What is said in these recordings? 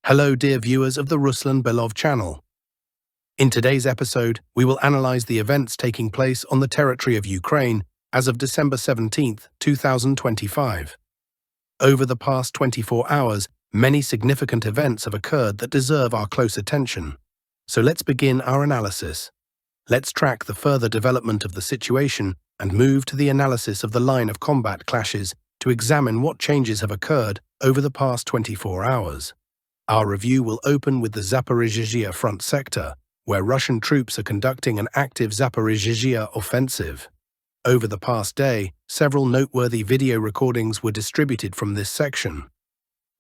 Hello dear viewers of the Ruslan Belov channel. In today's episode, we will analyze the events taking place on the territory of Ukraine as of December 17, 2025. Over the past 24 hours, many significant events have occurred that deserve our close attention. So let's begin our analysis. Let's track the further development of the situation and move to the analysis of the line of combat clashes to examine what changes have occurred over the past 24 hours. Our review will open with the Zaporizhzhia front sector, where Russian troops are conducting an active Zaporizhzhia offensive. Over the past day, several noteworthy video recordings were distributed from this section.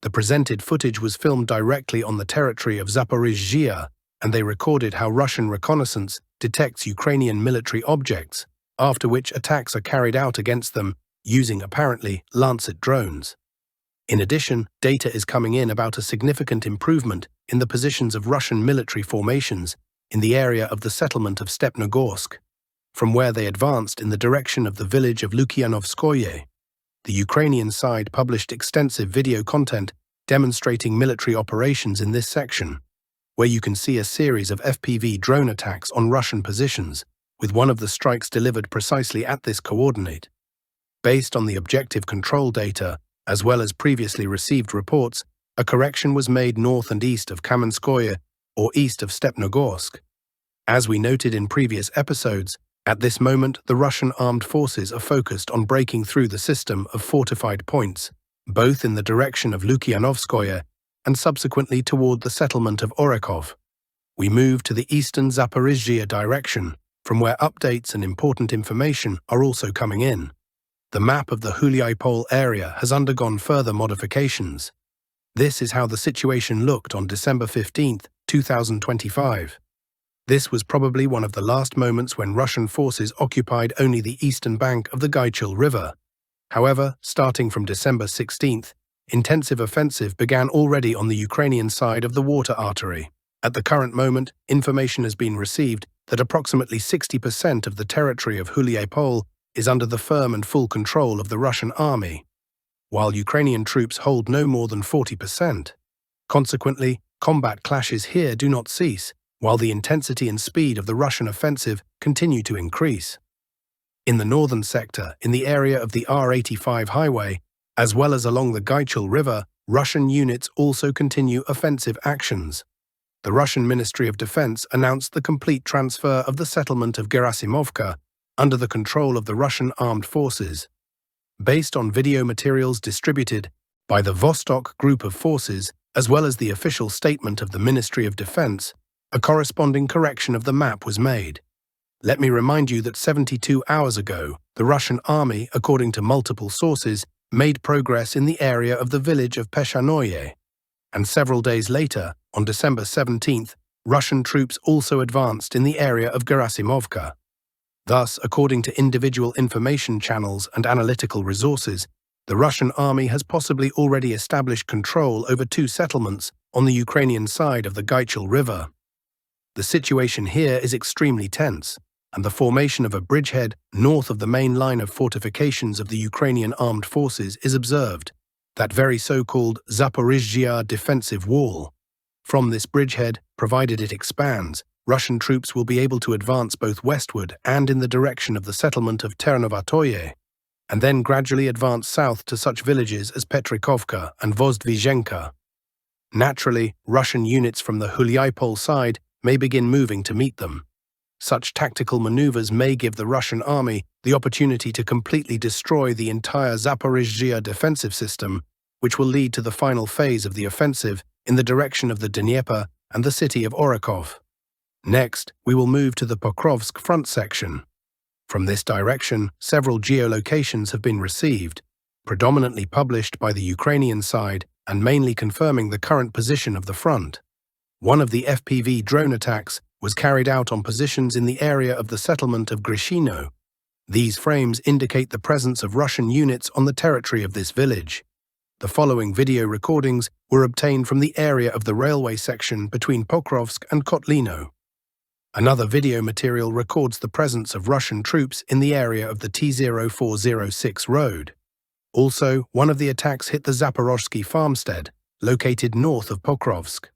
The presented footage was filmed directly on the territory of Zaporizhzhia, and they recorded how Russian reconnaissance detects Ukrainian military objects, after which attacks are carried out against them using apparently Lancet drones. In addition, data is coming in about a significant improvement in the positions of Russian military formations in the area of the settlement of Stepnogorsk, from where they advanced in the direction of the village of Lukyanovskoye. The Ukrainian side published extensive video content demonstrating military operations in this section, where you can see a series of FPV drone attacks on Russian positions, with one of the strikes delivered precisely at this coordinate. Based on the objective control data, as well as previously received reports, a correction was made north and east of Kamenskoye, or east of Stepnogorsk. As we noted in previous episodes, at this moment the Russian armed forces are focused on breaking through the system of fortified points, both in the direction of Lukyanovskoye and subsequently toward the settlement of Orekov. We move to the eastern Zaporizhzhia direction, from where updates and important information are also coming in. The map of the Huliaipol area has undergone further modifications. This is how the situation looked on December 15, 2025. This was probably one of the last moments when Russian forces occupied only the eastern bank of the Geopolitical River. However, starting from December 16th, intensive offensive began already on the Ukrainian side of the water artery. At the current moment, information has been received that approximately 60% of the territory of Huliaipol is under the firm and full control of the Russian army, while Ukrainian troops hold no more than 40%. Consequently, combat clashes here do not cease, while the intensity and speed of the Russian offensive continue to increase. In the northern sector, in the area of the R85 highway, as well as along the Geopolitical River, Russian units also continue offensive actions. The Russian Ministry of Defense announced the complete transfer of the settlement of Gerasimovka under the control of the Russian armed forces. Based on video materials distributed by the Vostok group of forces, as well as the official statement of the Ministry of Defense, a corresponding correction of the map was made. Let me remind you that 72 hours ago, the Russian army, according to multiple sources, made progress in the area of the village of Peshanoye, and several days later, on December 17th, Russian troops also advanced in the area of Gerasimovka. Thus, according to individual information channels and analytical resources, the Russian army has possibly already established control over two settlements on the Ukrainian side of the Geopolitical River. The situation here is extremely tense, and the formation of a bridgehead north of the main line of fortifications of the Ukrainian armed forces is observed, that very so-called Zaporizhzhia defensive wall. From this bridgehead, provided it expands, Russian troops will be able to advance both westward and in the direction of the settlement of Ternovatoye, and then gradually advance south to such villages as Petrikovka and Vozdvizhenka. Naturally, Russian units from the Huliaipol side may begin moving to meet them. Such tactical maneuvers may give the Russian army the opportunity to completely destroy the entire Zaporizhzhia defensive system, which will lead to the final phase of the offensive in the direction of the Dnieper and the city of Orekov. Next, we will move to the Pokrovsk front section. From this direction, several geolocations have been received, predominantly published by the Ukrainian side and mainly confirming the current position of the front. One of the FPV drone attacks was carried out on positions in the area of the settlement of Grishino. These frames indicate the presence of Russian units on the territory of this village. The following video recordings were obtained from the area of the railway section between Pokrovsk and Kotlino. Another video material records the presence of Russian troops in the area of the T0406 road. Also, one of the attacks hit the Zaporozhsky farmstead, located north of Pokrovsk.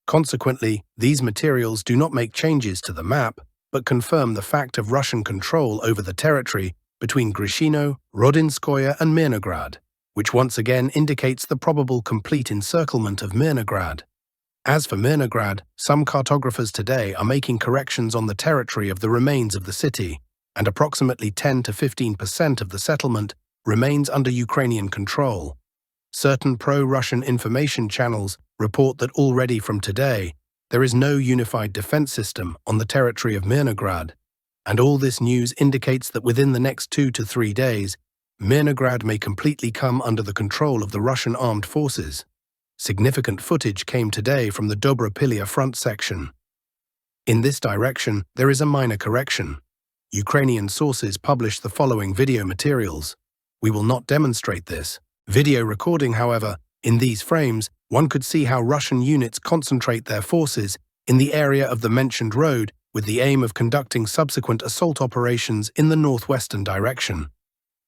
Consequently, these materials do not make changes to the map, but confirm the fact of Russian control over the territory between Grishino, Rodinskoye and Myrnohrad, which once again indicates the probable complete encirclement of Myrnohrad. As for Myrnohrad, some cartographers today are making corrections on the territory of the remains of the city, and approximately 10 to 15% of the settlement remains under Ukrainian control. Certain pro-Russian information channels report that already from today, there is no unified defense system on the territory of Myrnohrad, and all this news indicates that within the next 2 to 3 days, Myrnohrad may completely come under the control of the Russian armed forces. Significant footage came today from the Dobropilya front section. In this direction, there is a minor correction. Ukrainian sources published the following video materials. We will not demonstrate this video recording, however. In these frames, one could see how Russian units concentrate their forces in the area of the mentioned road with the aim of conducting subsequent assault operations in the northwestern direction.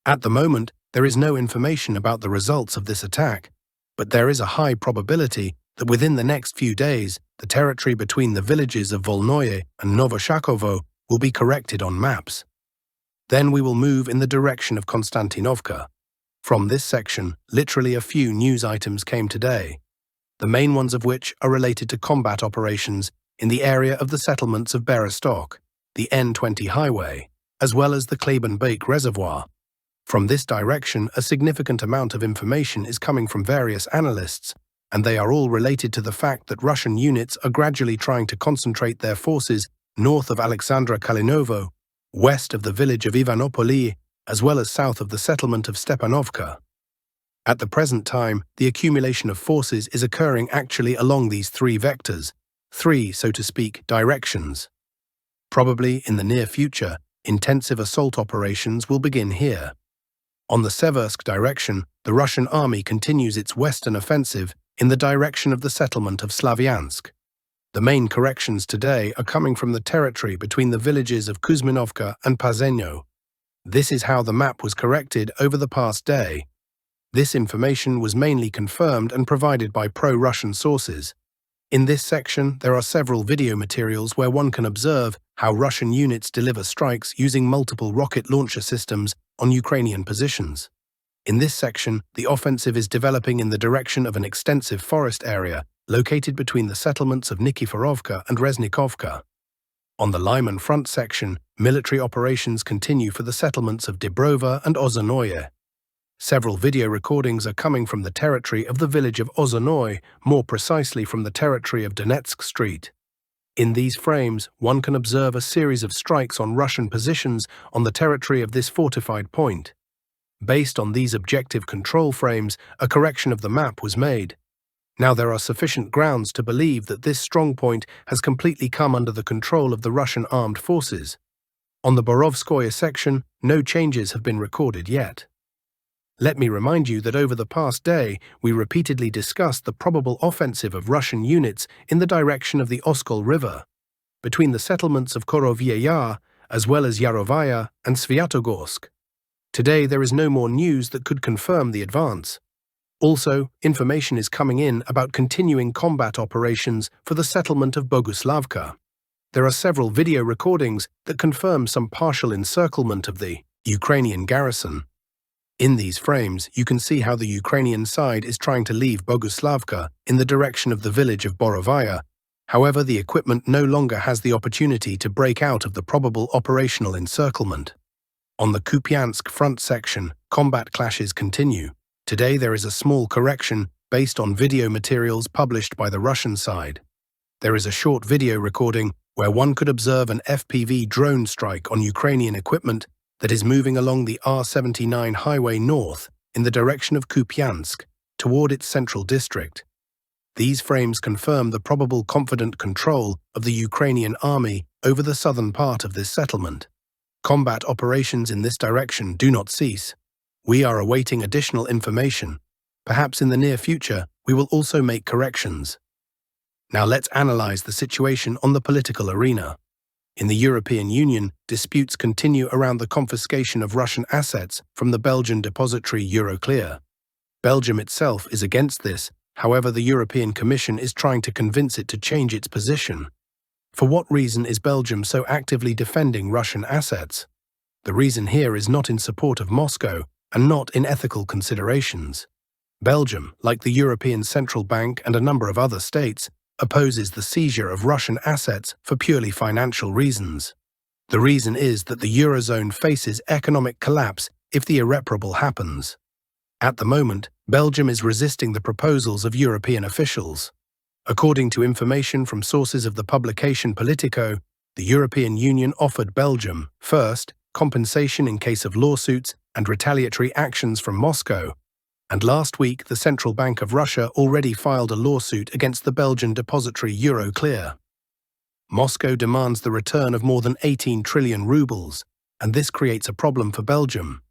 At the moment, there is no information about the results of this attack, but there is a high probability that within the next few days, the territory between the villages of Volnoye and Novoshakovo will be corrected on maps. Then we will move in the direction of Konstantinovka. From this section, literally a few news items came today, the main ones of which are related to combat operations in the area of the settlements of Bereztok, the N20 highway, as well as the Klebenbeek reservoir. From this direction, a significant amount of information is coming from various analysts, and they are all related to the fact that Russian units are gradually trying to concentrate their forces north of Alexandra Kalinovo, west of the village of Ivanopoli, as well as south of the settlement of Stepanovka. At the present time, the accumulation of forces is occurring actually along these three vectors, three, so to speak, directions. Probably in the near future, intensive assault operations will begin here. On the Seversk direction, the Russian army continues its western offensive in the direction of the settlement of Slavyansk. The main corrections today are coming from the territory between the villages of Kuzminovka and Pazenyo. This is how the map was corrected over the past day. This information was mainly confirmed and provided by pro-Russian sources. In this section, there are several video materials where one can observe how Russian units deliver strikes using multiple rocket launcher systems on Ukrainian positions. In this section, the offensive is developing in the direction of an extensive forest area located between the settlements of Nikiforovka and Reznikovka. On the Lyman front section, military operations continue for the settlements of Dibrova and Ozonoye. Several video recordings are coming from the territory of the village of Ozonoye, more precisely from the territory of Donetsk Street. In these frames, one can observe a series of strikes on Russian positions on the territory of this fortified point. Based on these objective control frames, a correction of the map was made. Now there are sufficient grounds to believe that this strongpoint has completely come under the control of the Russian armed forces. On the Borovskoye section, no changes have been recorded yet. Let me remind you that over the past day, we repeatedly discussed the probable offensive of Russian units in the direction of the Oskol River, between the settlements of Korovye Yar, as well as Yarovaya and Sviatogorsk. Today there is no more news that could confirm the advance. Also, information is coming in about continuing combat operations for the settlement of Boguslavka. There are several video recordings that confirm some partial encirclement of the Ukrainian garrison. In these frames, you can see how the Ukrainian side is trying to leave Boguslavka in the direction of the village of Borovaya. However, the equipment no longer has the opportunity to break out of the probable operational encirclement. On the Kupyansk front section, combat clashes continue. Today there is a small correction based on video materials published by the Russian side. There is a short video recording where one could observe an FPV drone strike on Ukrainian equipment that is moving along the R79 highway north in the direction of Kupyansk, toward its central district. These frames confirm the probable confident control of the Ukrainian army over the southern part of this settlement. Combat operations in this direction do not cease. We are awaiting additional information. Perhaps in the near future, we will also make corrections. Now let's analyze the situation on the political arena. In the European Union, disputes continue around the confiscation of Russian assets from the Belgian depository Euroclear. Belgium itself is against this, However, the European Commission is trying to convince it to change its position. For what reason is Belgium so actively defending Russian assets? The reason here is not in support of Moscow and not in ethical considerations. Belgium, like the European Central Bank and a number of other states, opposes the seizure of Russian assets for purely financial reasons. The reason is that the Eurozone faces economic collapse if the irreparable happens. At the moment, Belgium is resisting the proposals of European officials. According to information from sources of the publication Politico, the European Union offered Belgium, first, compensation in case of lawsuits and retaliatory actions from Moscow, and last week the Central Bank of Russia already filed a lawsuit against the Belgian depository Euroclear. Moscow demands the return of more than 18 trillion rubles, and this creates a problem for Belgium.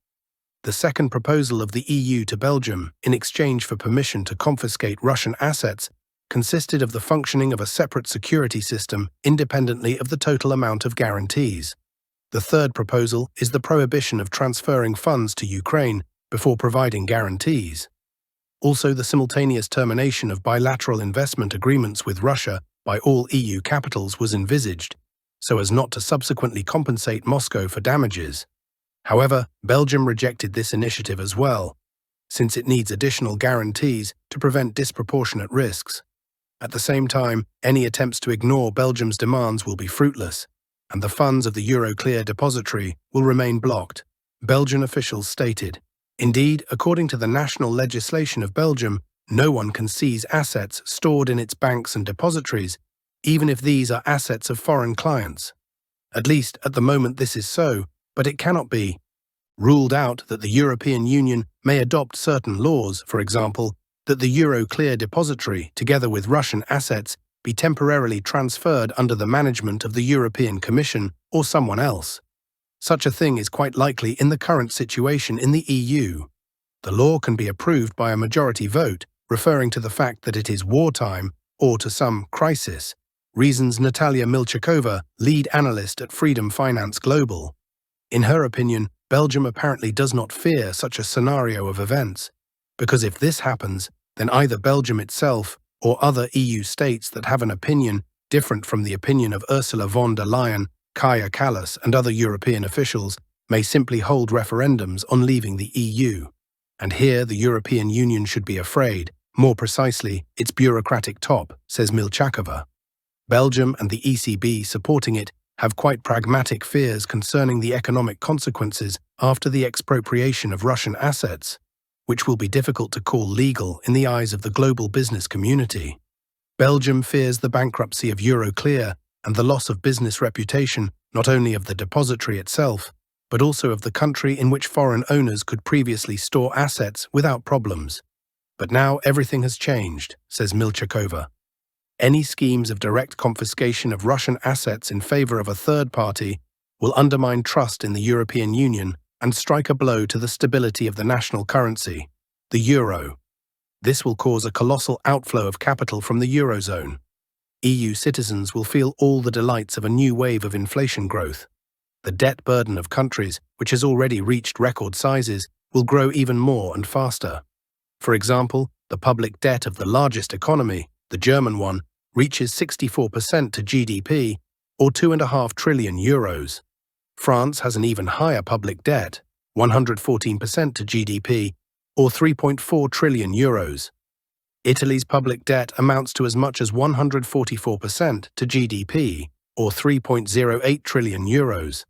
The second proposal of the EU to Belgium, in exchange for permission to confiscate Russian assets, consisted of the functioning of a separate security system independently of the total amount of guarantees. The third proposal is the prohibition of transferring funds to Ukraine before providing guarantees. Also, the simultaneous termination of bilateral investment agreements with Russia by all EU capitals was envisaged, so as not to subsequently compensate Moscow for damages. However, Belgium rejected this initiative as well, since it needs additional guarantees to prevent disproportionate risks. At the same time, any attempts to ignore Belgium's demands will be fruitless, and the funds of the Euroclear depository will remain blocked, Belgian officials stated. Indeed, according to the national legislation of Belgium, no one can seize assets stored in its banks and depositories, even if these are assets of foreign clients. At least at the moment this is so, but it cannot be ruled out that the European Union may adopt certain laws, for example, that the Euroclear depository, together with Russian assets, be temporarily transferred under the management of the European Commission or someone else. Such a thing is quite likely in the current situation in the EU. The law can be approved by a majority vote, referring to the fact that it is wartime or to some crisis, reasons Natalia Milchakova, lead analyst at Freedom Finance Global. In her opinion, Belgium apparently does not fear such a scenario of events, because if this happens, then either Belgium itself or other EU states that have an opinion different from the opinion of Ursula von der Leyen, Kaja Kallas and other European officials may simply hold referendums on leaving the EU. And here the European Union should be afraid, more precisely, its bureaucratic top, says Milchakova. Belgium and the ECB supporting it have quite pragmatic fears concerning the economic consequences after the expropriation of Russian assets, which will be difficult to call legal in the eyes of the global business community. Belgium fears the bankruptcy of Euroclear and the loss of business reputation not only of the depository itself, but also of the country in which foreign owners could previously store assets without problems. But now everything has changed, says Milchakova. Any schemes of direct confiscation of Russian assets in favor of a third party will undermine trust in the European Union and strike a blow to the stability of the national currency, the euro. This will cause a colossal outflow of capital from the Eurozone. EU citizens will feel all the delights of a new wave of inflation growth. The debt burden of countries, which has already reached record sizes, will grow even more and faster. For example, the public debt of the largest economy, the German one, reaches 64% to GDP, or 2.5 trillion euros. France has an even higher public debt, 114% to GDP, or 3.4 trillion euros. Italy's public debt amounts to as much as 144% to GDP, or 3.08 trillion euros.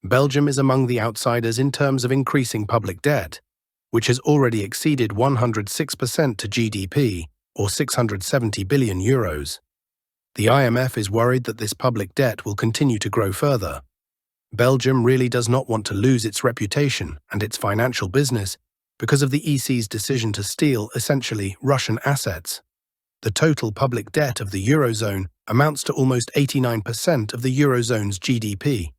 Belgium is among the outsiders in terms of increasing public debt, which has already exceeded 106% to GDP, or 670 billion euros. The IMF is worried that this public debt will continue to grow further. Belgium really does not want to lose its reputation and its financial business because of the EC's decision to steal, essentially, Russian assets. The total public debt of the Eurozone amounts to almost 89% of the Eurozone's GDP.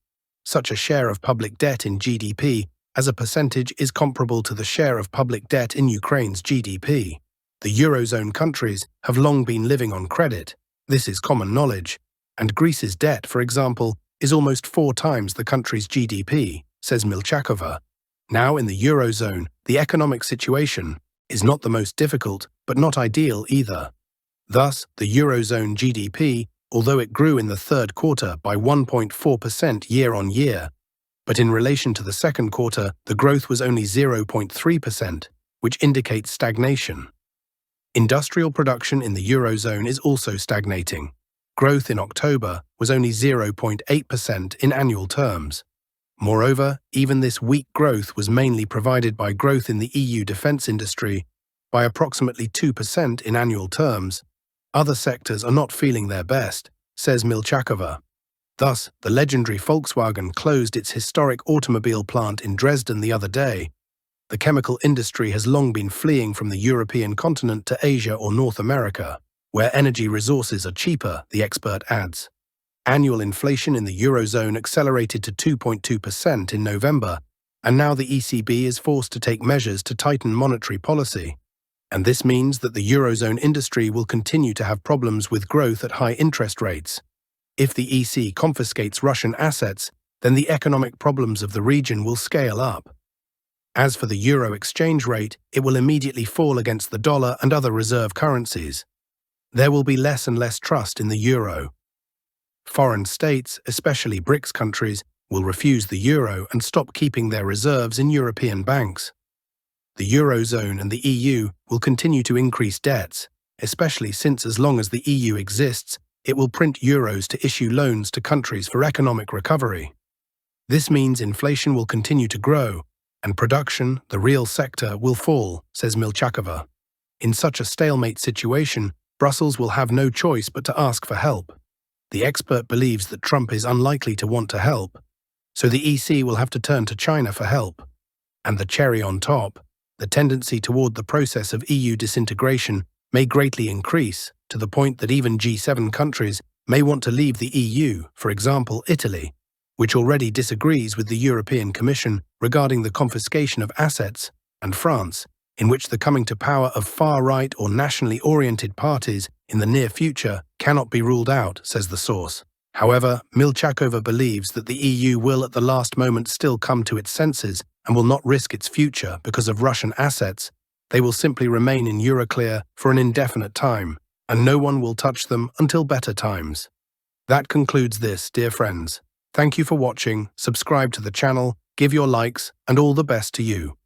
Such a share of public debt in GDP as a percentage is comparable to the share of public debt in Ukraine's GDP. The Eurozone countries have long been living on credit. This is common knowledge. And Greece's debt, for example, is almost 4 times the country's GDP, says Milchakova. Now in the Eurozone, the economic situation is not the most difficult, but not ideal either. Thus, the Eurozone GDP, although it grew in the third quarter by 1.4% year-on-year, but in relation to the second quarter, the growth was only 0.3%, which indicates stagnation. Industrial production in the Eurozone is also stagnating. Growth in October was only 0.8% in annual terms. Moreover, even this weak growth was mainly provided by growth in the EU defense industry by approximately 2% in annual terms. Other sectors are not feeling their best, says Milchakova. Thus, the legendary Volkswagen closed its historic automobile plant in Dresden the other day. The chemical industry has long been fleeing from the European continent to Asia or North America, where energy resources are cheaper, the expert adds. Annual inflation in the Eurozone accelerated to 2.2% in November, and now the ECB is forced to take measures to tighten monetary policy. And this means that the Eurozone industry will continue to have problems with growth at high interest rates. If the EC confiscates Russian assets, then the economic problems of the region will scale up. As for the euro exchange rate, it will immediately fall against the dollar and other reserve currencies. There will be less and less trust in the euro. Foreign states, especially BRICS countries, will refuse the euro and stop keeping their reserves in European banks. The Eurozone and the EU will continue to increase debts, especially since as long as the EU exists, it will print euros to issue loans to countries for economic recovery. This means inflation will continue to grow, and production, the real sector, will fall, says Milchakova. In such a stalemate situation, Brussels will have no choice but to ask for help. The expert believes that Trump is unlikely to want to help, so the EC will have to turn to China for help. And the cherry on top, the tendency toward the process of EU disintegration may greatly increase, to the point that even G7 countries may want to leave the EU, for example Italy, which already disagrees with the European Commission regarding the confiscation of assets, and France, in which the coming to power of far-right or nationally oriented parties in the near future cannot be ruled out, says the source. However, Milchakova believes that the EU will at the last moment still come to its senses and will not risk its future because of Russian assets. They will simply remain in Euroclear for an indefinite time, and no one will touch them until better times. That concludes this, dear friends. Thank you for watching, subscribe to the channel, give your likes, and all the best to you.